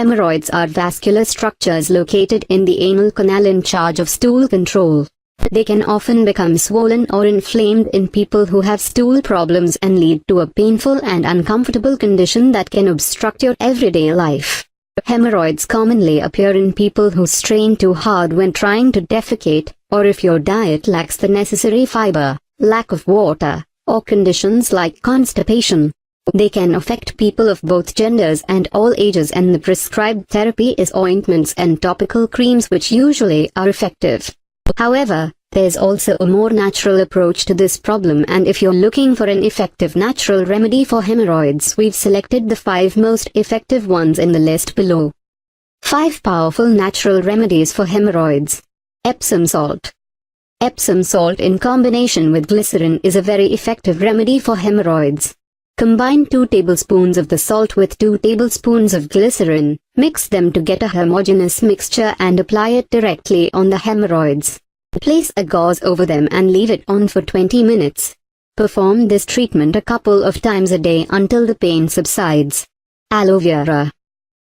Hemorrhoids are vascular structures located in the anal canal in charge of stool control. They can often become swollen or inflamed in people who have stool problems and lead to a painful and uncomfortable condition that can obstruct your everyday life. Hemorrhoids commonly appear in people who strain too hard when trying to defecate, or if your diet lacks the necessary fiber, lack of water, or conditions like constipation. They can affect people of both genders and all ages, and the prescribed therapy is ointments and topical creams, which usually are effective. However, there's also a more natural approach to this problem, and if you're looking for an effective natural remedy for hemorrhoids, we've selected the 5 most effective ones in the list below. 5 powerful natural remedies for hemorrhoids. Epsom salt. Epsom salt in combination with glycerin is a very effective remedy for hemorrhoids. Combine 2 tablespoons of the salt with 2 tablespoons of glycerin, mix them to get a homogeneous mixture and apply it directly on the hemorrhoids. Place a gauze over them and leave it on for 20 minutes. Perform this treatment a couple of times a day until the pain subsides. Aloe vera.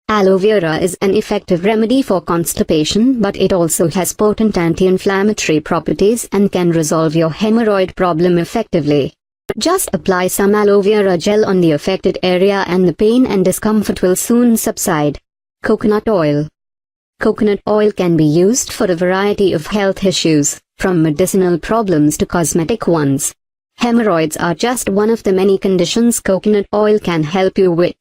Aloe vera is an effective remedy for constipation, but it also has potent anti-inflammatory properties and can resolve your hemorrhoid problem effectively. Just apply some aloe vera gel on the affected area and the pain and discomfort will soon subside. Coconut oil. Coconut oil can be used for a variety of health issues, from medicinal problems to cosmetic ones. Hemorrhoids are just one of the many conditions coconut oil can help you with.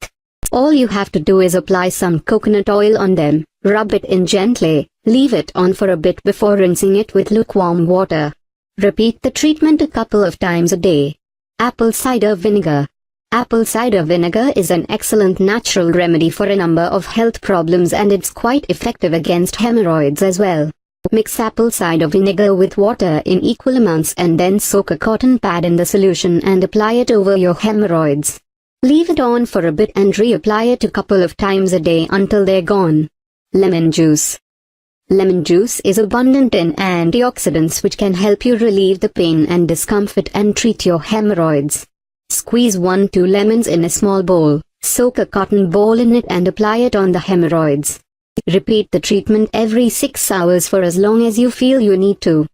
All you have to do is apply some coconut oil on them, rub it in gently, leave it on for a bit before rinsing it with lukewarm water. Repeat the treatment a couple of times a day. Apple cider vinegar. Apple cider vinegar is an excellent natural remedy for a number of health problems, and it's quite effective against hemorrhoids as well. Mix apple cider vinegar with water in equal amounts and then soak a cotton pad in the solution and apply it over your hemorrhoids. Leave it on for a bit and reapply it a couple of times a day until they're gone. Lemon juice. Lemon juice is abundant in antioxidants which can help you relieve the pain and discomfort and treat your hemorrhoids. Squeeze 1-2 lemons in a small bowl, soak a cotton ball in it and apply it on the hemorrhoids. Repeat the treatment every 6 hours for as long as you feel you need to.